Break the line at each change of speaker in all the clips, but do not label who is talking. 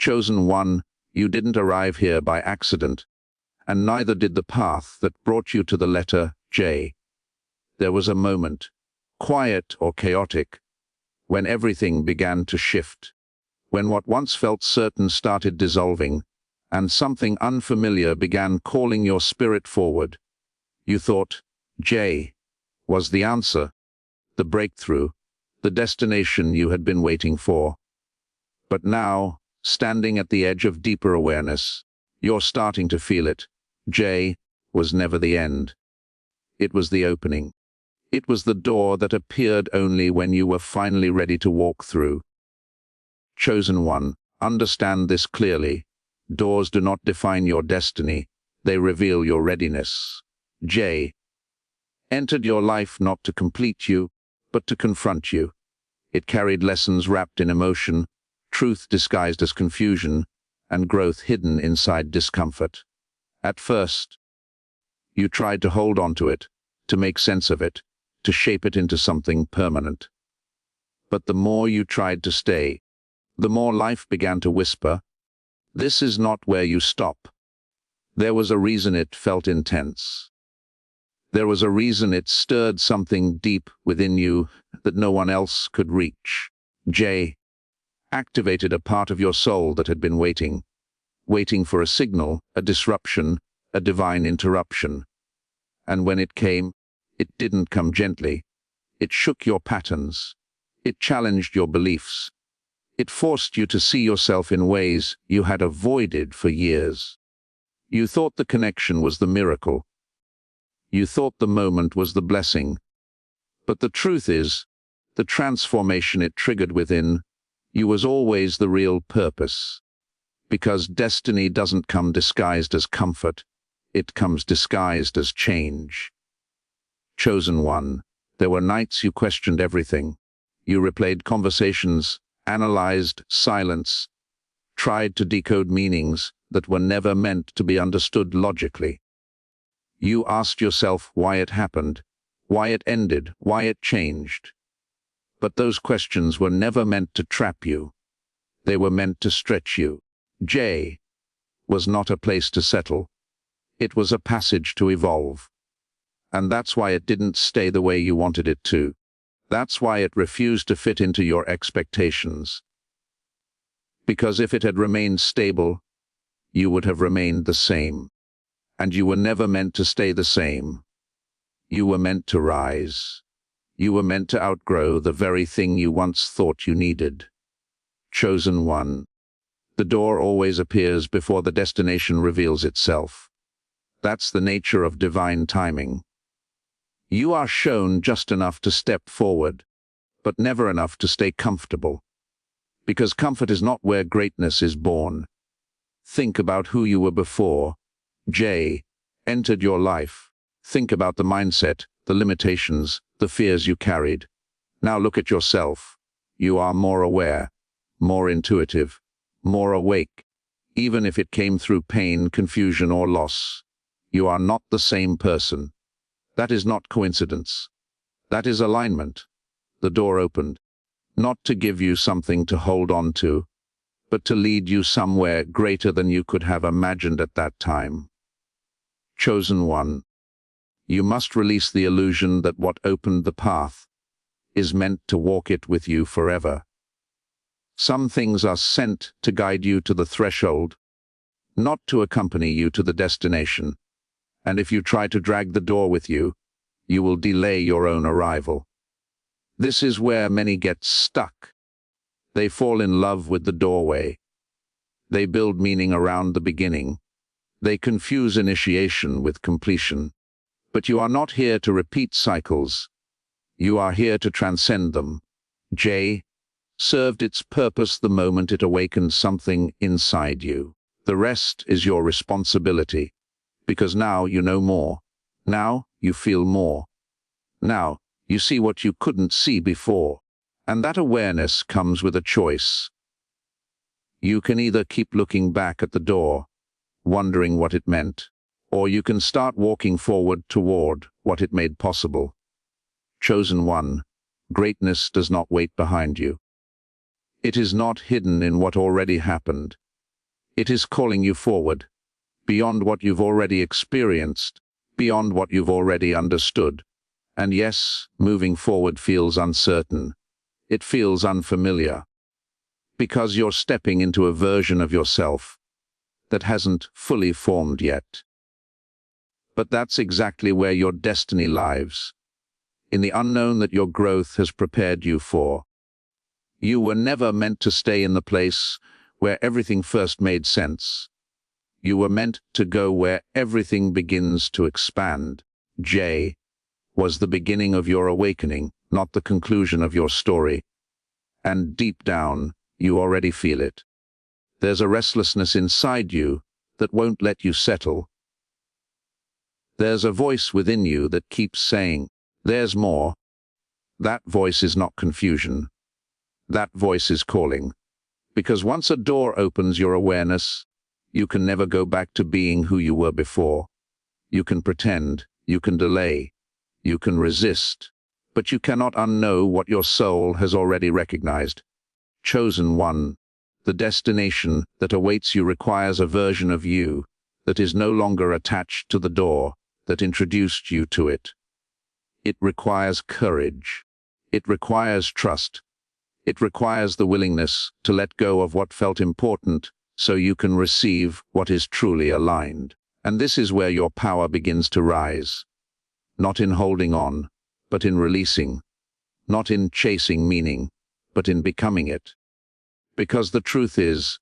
Chosen one, you didn't arrive here by accident, and neither did the path that brought you to the letter J. There was a moment, quiet or chaotic, when everything began to shift, when what once felt certain started dissolving, and something unfamiliar began calling your spirit forward. You thought J was the answer, the breakthrough, the destination you had been waiting for. But now, standing at the edge of deeper awareness, you're starting to feel it. J was never the end. It was the opening. It was the door that appeared only when you were finally ready to walk through. Chosen one, understand this clearly. Doors do not define your destiny, they reveal your readiness. J entered your life not to complete you, but to confront you. It carried lessons wrapped in emotion, truth disguised as confusion, and growth hidden inside discomfort. At first, you tried to hold on to it, to make sense of it, to shape it into something permanent. But the more you tried to stay, the more life began to whisper, "This is not where you stop." There was a reason it felt intense. There was a reason it stirred something deep within you that no one else could reach. J activated a part of your soul that had been waiting for a signal, a disruption, a divine interruption. And when it came, it didn't come gently. It shook your patterns. It challenged your beliefs. It forced you to see yourself in ways you had avoided for years. You thought the connection was the miracle. You thought the moment was the blessing. But the truth is, the transformation it triggered within you was always the real purpose. Because destiny doesn't come disguised as comfort, it comes disguised as change. Chosen one, there were nights you questioned everything. You replayed conversations, analyzed silence, tried to decode meanings that were never meant to be understood logically. You asked yourself why it happened, why it ended, why it changed. But those questions were never meant to trap you. They were meant to stretch you. J was not a place to settle. It was a passage to evolve. And that's why it didn't stay the way you wanted it to. That's why it refused to fit into your expectations. Because if it had remained stable, you would have remained the same. And you were never meant to stay the same. You were meant to rise. You were meant to outgrow the very thing you once thought you needed. Chosen one. The door always appears before the destination reveals itself. That's the nature of divine timing. You are shown just enough to step forward, but never enough to stay comfortable. Because comfort is not where greatness is born. Think about who you were before J entered your life. Think about the mindset, the limitations, the fears you carried. Now look at yourself. You are more aware, more intuitive, more awake. Even if it came through pain, confusion, or loss, you are not the same person. That is not coincidence. That is alignment. The door opened, not to give you something to hold on to, but to lead you somewhere greater than you could have imagined at that time. Chosen one, you must release the illusion that what opened the path is meant to walk it with you forever. Some things are sent to guide you to the threshold, not to accompany you to the destination. And if you try to drag the door with you, you will delay your own arrival. This is where many get stuck. They fall in love with the doorway. They build meaning around the beginning. They confuse initiation with completion. But you are not here to repeat cycles. You are here to transcend them. J served its purpose the moment it awakened something inside you. The rest is your responsibility, because now you know more. Now you feel more. Now you see what you couldn't see before. And that awareness comes with a choice. You can either keep looking back at the door, wondering what it meant, or you can start walking forward toward what it made possible. Chosen one, greatness does not wait behind you. It is not hidden in what already happened. It is calling you forward, beyond what you've already experienced, beyond what you've already understood. And yes, moving forward feels uncertain. It feels unfamiliar, because you're stepping into a version of yourself that hasn't fully formed yet. But that's exactly where your destiny lies, in the unknown that your growth has prepared you for. You were never meant to stay in the place where everything first made sense. You were meant to go where everything begins to expand. J was the beginning of your awakening, not the conclusion of your story. And deep down, you already feel it. There's a restlessness inside you that won't let you settle. There's a voice within you that keeps saying, "There's more." That voice is not confusion. That voice is calling. Because once a door opens your awareness, you can never go back to being who you were before. You can pretend, you can delay, you can resist, but you cannot unknow what your soul has already recognized. Chosen one, the destination that awaits you requires a version of you that is no longer attached to the door that introduced you to it. It requires courage. It requires trust. It requires the willingness to let go of what felt important so you can receive what is truly aligned. And this is where your power begins to rise. Not in holding on, but in releasing. Not in chasing meaning, but in becoming it. Because the truth is,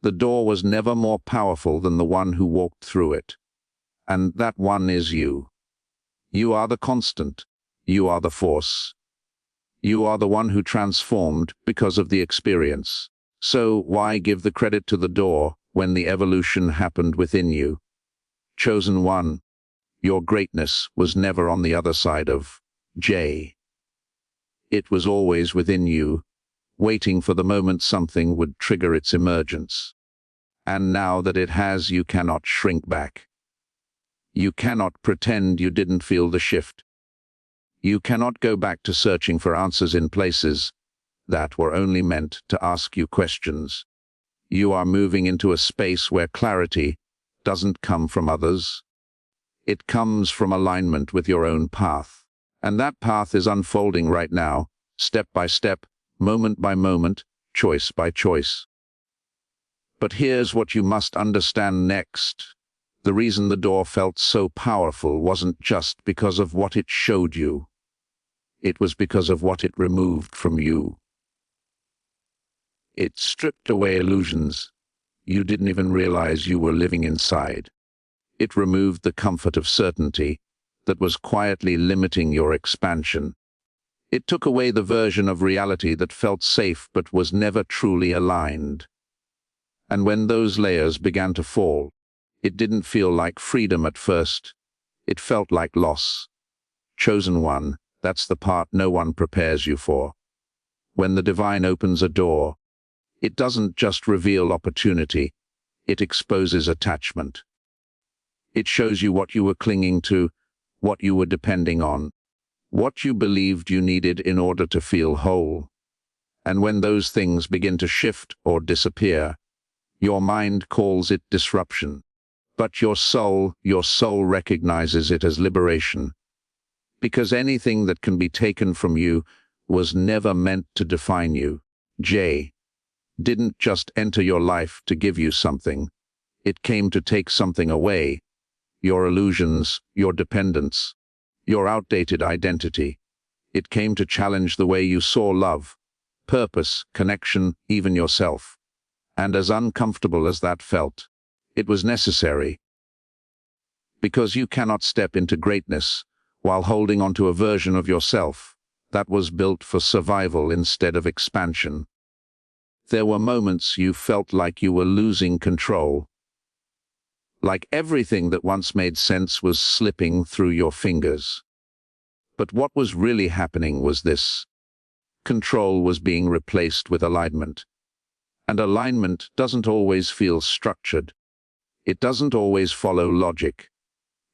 the door was never more powerful than the one who walked through it. And that one is you. You are the constant. You are the force. You are the one who transformed because of the experience. So why give the credit to the door when the evolution happened within you? Chosen one, your greatness was never on the other side of J. It was always within you, waiting for the moment something would trigger its emergence. And now that it has, you cannot shrink back. You cannot pretend you didn't feel the shift. You cannot go back to searching for answers in places that were only meant to ask you questions. You are moving into a space where clarity doesn't come from others. It comes from alignment with your own path. And that path is unfolding right now, step by step, moment by moment, choice by choice. But here's what you must understand next. The reason the door felt so powerful wasn't just because of what it showed you. It was because of what it removed from you. It stripped away illusions you didn't even realize you were living inside. It removed the comfort of certainty that was quietly limiting your expansion. It took away the version of reality that felt safe but was never truly aligned. And when those layers began to fall, it didn't feel like freedom at first. It felt like loss. Chosen one, that's the part no one prepares you for. When the divine opens a door, it doesn't just reveal opportunity, it exposes attachment. It shows you what you were clinging to, what you were depending on, what you believed you needed in order to feel whole. And when those things begin to shift or disappear, your mind calls it disruption. But your soul recognizes it as liberation. Because anything that can be taken from you was never meant to define you. J didn't just enter your life to give you something. It came to take something away. Your illusions, your dependence, your outdated identity. It came to challenge the way you saw love, purpose, connection, even yourself. And as uncomfortable as that felt, it was necessary. Because you cannot step into greatness while holding onto a version of yourself that was built for survival instead of expansion. There were moments you felt like you were losing control. Like everything that once made sense was slipping through your fingers. But what was really happening was this. Control was being replaced with alignment. And alignment doesn't always feel structured. It doesn't always follow logic.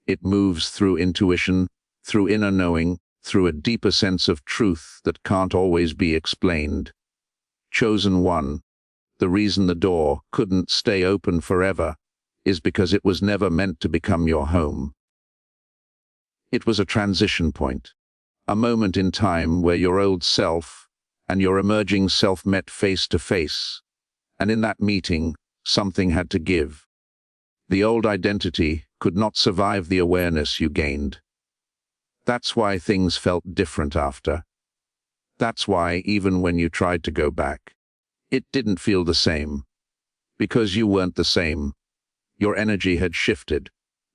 It moves through intuition, through inner knowing, through a deeper sense of truth that can't always be explained. Chosen one, The reason the door couldn't stay open forever is because it was never meant to become your home. It was a transition point, a moment in time where your old self and your emerging self met face to face, and in that meeting, something had to give. The old identity could not survive the awareness you gained. That's why things felt different after. That's why, even when you tried to go back, it didn't feel the same. Because you weren't the same. Your energy had shifted.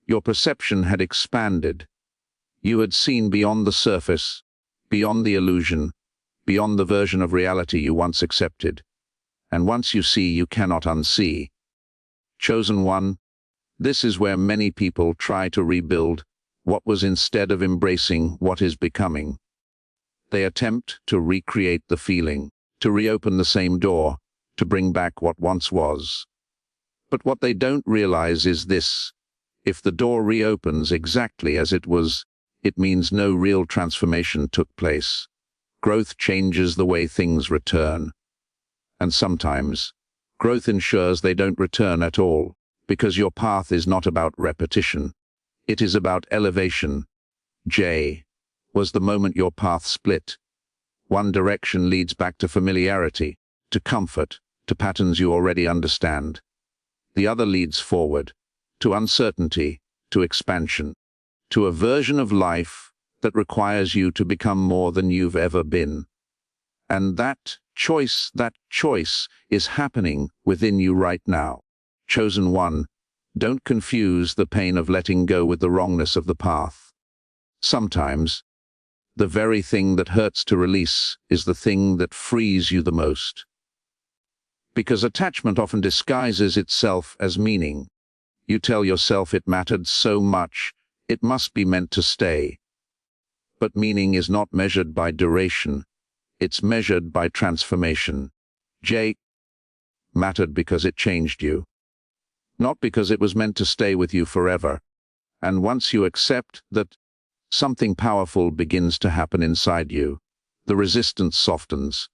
Your perception had expanded. You had seen beyond the surface, beyond the illusion, beyond the version of reality you once accepted. And once you see, you cannot unsee. Chosen one, this is where many people try to rebuild what was instead of embracing what is becoming. They attempt to recreate the feeling, to reopen the same door, to bring back what once was. But what they don't realize is this: if the door reopens exactly as it was, it means no real transformation took place. Growth changes the way things return. And sometimes, growth ensures they don't return at all, because your path is not about repetition. It is about elevation. J was the moment your path split. One direction leads back to familiarity, to comfort, to patterns you already understand. The other leads forward, to uncertainty, to expansion, to a version of life that requires you to become more than you've ever been. And that choice is happening within you right now. Chosen one, don't confuse the pain of letting go with the wrongness of the path. Sometimes, the very thing that hurts to release is the thing that frees you the most. Because attachment often disguises itself as meaning. You tell yourself it mattered so much, it must be meant to stay. But meaning is not measured by duration, it's measured by transformation. J mattered because it changed you, not because it was meant to stay with you forever. And once you accept that, something powerful begins to happen inside you. The resistance softens,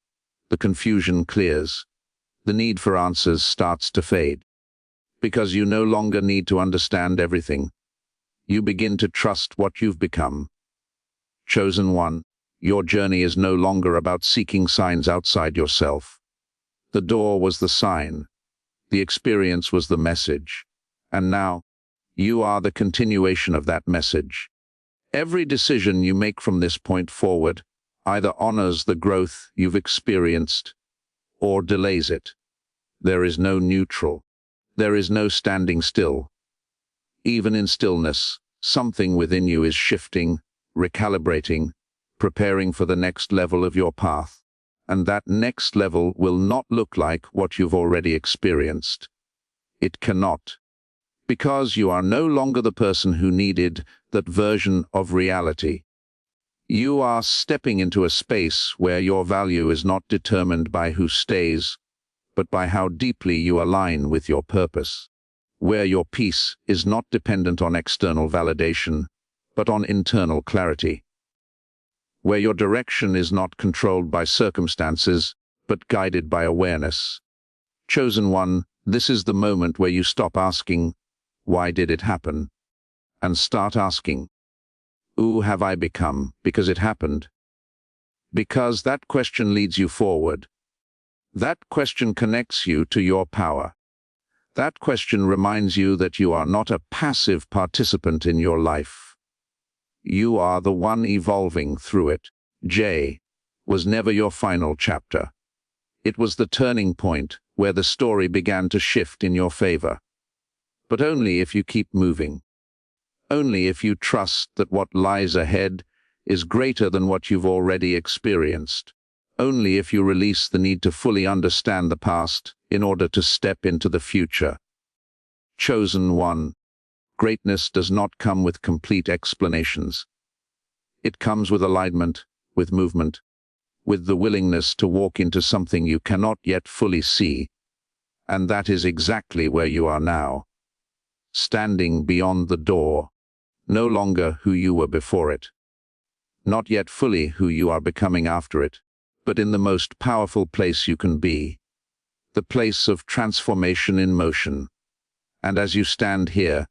the confusion clears, the need for answers starts to fade. Because you no longer need to understand everything. You begin to trust what you've become. Chosen one, your journey is no longer about seeking signs outside yourself. The door was the sign. The experience was the message. And now, you are the continuation of that message. Every decision you make from this point forward either honors the growth you've experienced or delays it. There is no neutral. There is no standing still. Even in stillness, something within you is shifting, recalibrating, preparing for the next level of your path. And that next level will not look like what you've already experienced. It cannot. Because you are no longer the person who needed that version of reality. You are stepping into a space where your value is not determined by who stays, but by how deeply you align with your purpose. Where your peace is not dependent on external validation, but on internal clarity. Where your direction is not controlled by circumstances, but guided by awareness. Chosen one, this is the moment where you stop asking, why did it happen? And start asking, who have I become because it happened? Because that question leads you forward. That question connects you to your power. That question reminds you that you are not a passive participant in your life. You are the one evolving through it. J was never your final chapter. It was the turning point where the story began to shift in your favor. But only if you keep moving. Only if you trust that what lies ahead is greater than what you've already experienced. Only if you release the need to fully understand the past in order to step into the future. Chosen one, greatness does not come with complete explanations. It comes with alignment, with movement, with the willingness to walk into something you cannot yet fully see. And that is exactly where you are now. Standing beyond the door, no longer who you were before it. Not yet fully who you are becoming after it, but in the most powerful place you can be. the place of transformation in motion. And as you stand here,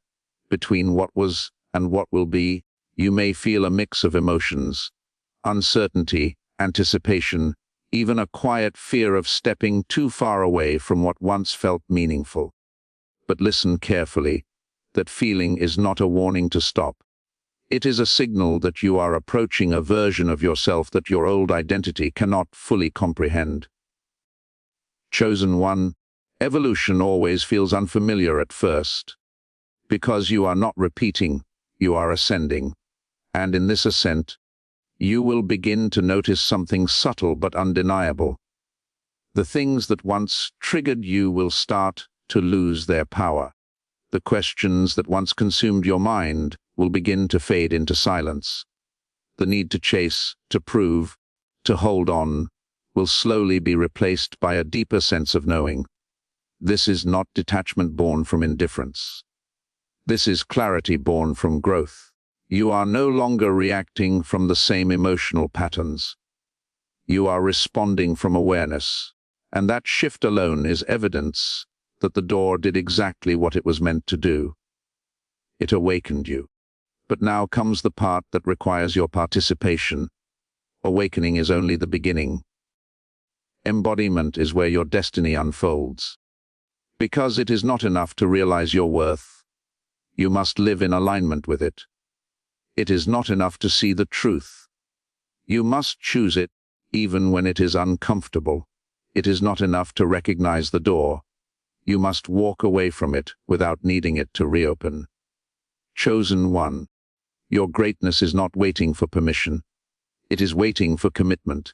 between what was and what will be, you may feel a mix of emotions: uncertainty, anticipation, even a quiet fear of stepping too far away from what once felt meaningful. But listen carefully. That feeling is not a warning to stop. It is a signal that you are approaching a version of yourself that your old identity cannot fully comprehend. Chosen one, evolution always feels unfamiliar at first. Because you are not repeating, you are ascending. And in this ascent, you will begin to notice something subtle but undeniable. The things that once triggered you will start to lose their power. The questions that once consumed your mind will begin to fade into silence. The need to chase, to prove, to hold on, will slowly be replaced by a deeper sense of knowing. This is not detachment born from indifference. This is clarity born from growth. You are no longer reacting from the same emotional patterns. You are responding from awareness, and that shift alone is evidence that the door did exactly what it was meant to do. It awakened you. But now comes the part that requires your participation. Awakening is only the beginning. Embodiment is where your destiny unfolds. Because it is not enough to realize your worth. You must live in alignment with it. It is not enough to see the truth. You must choose it, even when it is uncomfortable. It is not enough to recognize the door. You must walk away from it without needing it to reopen. Chosen one, your greatness is not waiting for permission. It is waiting for commitment.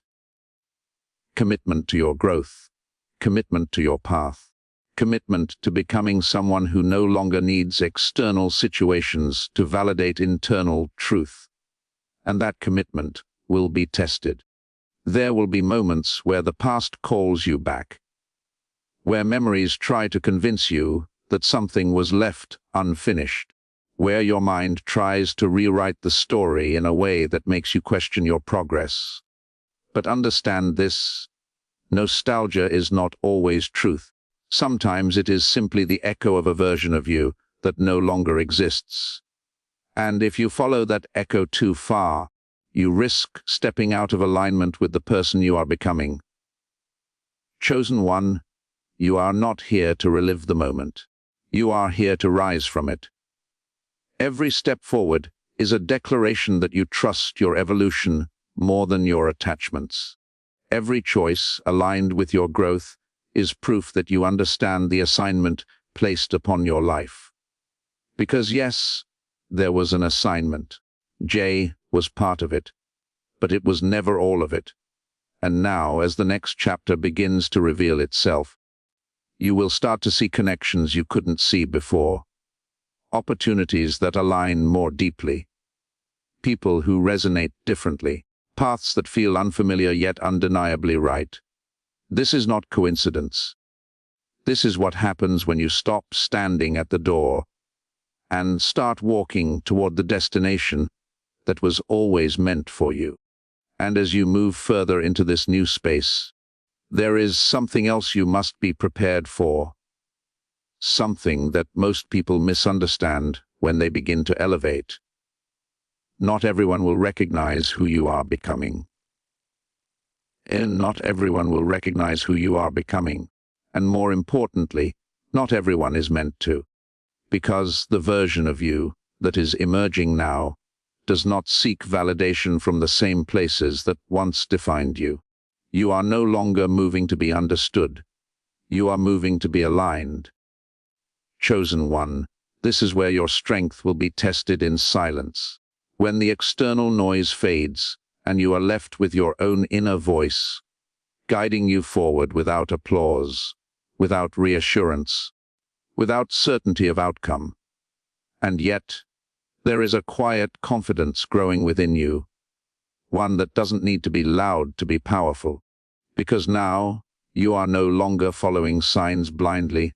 Commitment to your growth. Commitment to your path. Commitment to becoming someone who no longer needs external situations to validate internal truth. And that commitment will be tested. There will be moments where the past calls you back, where memories try to convince you that something was left unfinished, where your mind tries to rewrite the story in a way that makes you question your progress. But understand this: nostalgia is not always truth. Sometimes it is simply the echo of a version of you that no longer exists. And if you follow that echo too far, you risk stepping out of alignment with the person you are becoming. Chosen one, you are not here to relive the moment. You are here to rise from it. Every step forward is a declaration that you trust your evolution more than your attachments. Every choice aligned with your growth is proof that you understand the assignment placed upon your life. Because yes, there was an assignment. Jay was part of it, but it was never all of it. And now, as the next chapter begins to reveal itself, you will start to see connections you couldn't see before. Opportunities that align more deeply. People who resonate differently. Paths that feel unfamiliar yet undeniably right. This is not coincidence. This is what happens when you stop standing at the door and start walking toward the destination that was always meant for you. And as you move further into this new space, there is something else you must be prepared for. Something that most people misunderstand when they begin to elevate. Not everyone will recognize who you are becoming. And not everyone will recognize who you are becoming. And more importantly, not everyone is meant to. Because the version of you that is emerging now does not seek validation from the same places that once defined you. You are no longer moving to be understood. You are moving to be aligned. Chosen one, this is where your strength will be tested in silence. When the external noise fades and you are left with your own inner voice, guiding you forward without applause, without reassurance, without certainty of outcome. And yet, there is a quiet confidence growing within you, one that doesn't need to be loud to be powerful, because now you are no longer following signs blindly.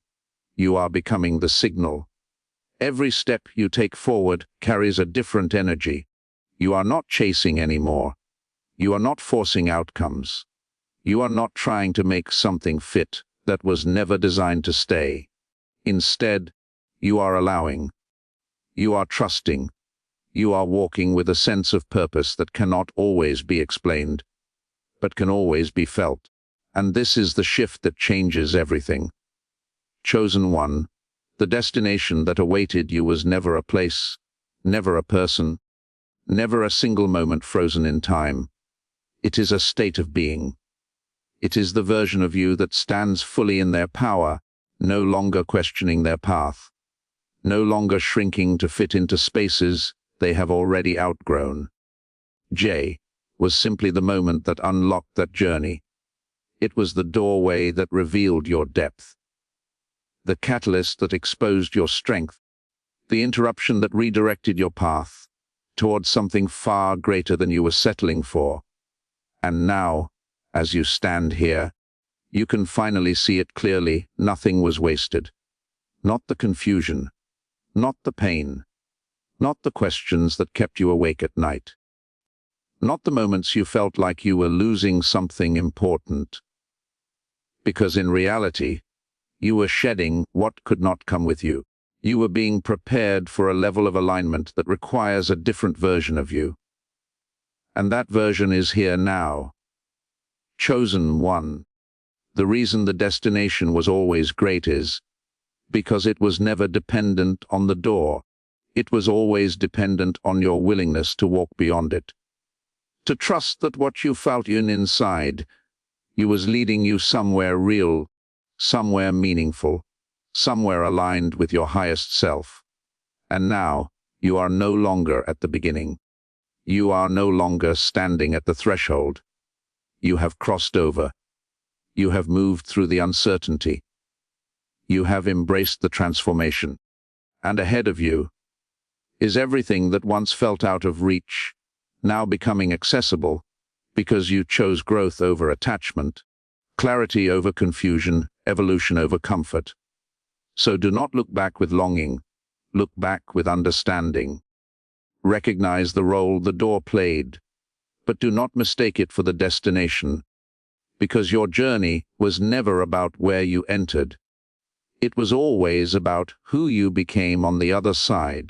You are becoming the signal. Every step you take forward carries a different energy. You are not chasing anymore. You are not forcing outcomes. You are not trying to make something fit that was never designed to stay. Instead, you are allowing. You are trusting. You are walking with a sense of purpose that cannot always be explained, but can always be felt. And this is the shift that changes everything. Chosen one, the destination that awaited you was never a place, never a person, never a single moment frozen in time. It is a state of being. It is the version of you that stands fully in their power, no longer questioning their path, no longer shrinking to fit into spaces they have already outgrown. J was simply the moment that unlocked that journey. It was the doorway that revealed your depth, the catalyst that exposed your strength, the interruption that redirected your path towards something far greater than you were settling for. And now, as you stand here, you can finally see it clearly. Nothing was wasted. Not the confusion, not the pain, not the questions that kept you awake at night, not the moments you felt like you were losing something important. Because in reality, you were shedding what could not come with you. You were being prepared for a level of alignment that requires a different version of you. And that version is here now. Chosen one. The reason the destination was always great is because it was never dependent on the door. It was always dependent on your willingness to walk beyond it. To trust that what you felt inside you was leading you somewhere real, somewhere meaningful, somewhere aligned with your highest self. And now, you are no longer at the beginning. You are no longer standing at the threshold. You have crossed over. You have moved through the uncertainty. You have embraced the transformation. And ahead of you is everything that once felt out of reach, now becoming accessible, because you chose growth over attachment, clarity over confusion, evolution over comfort. So do not look back with longing, look back with understanding. Recognize the role the door played, but do not mistake it for the destination, because your journey was never about where you entered. It was always about who you became on the other side.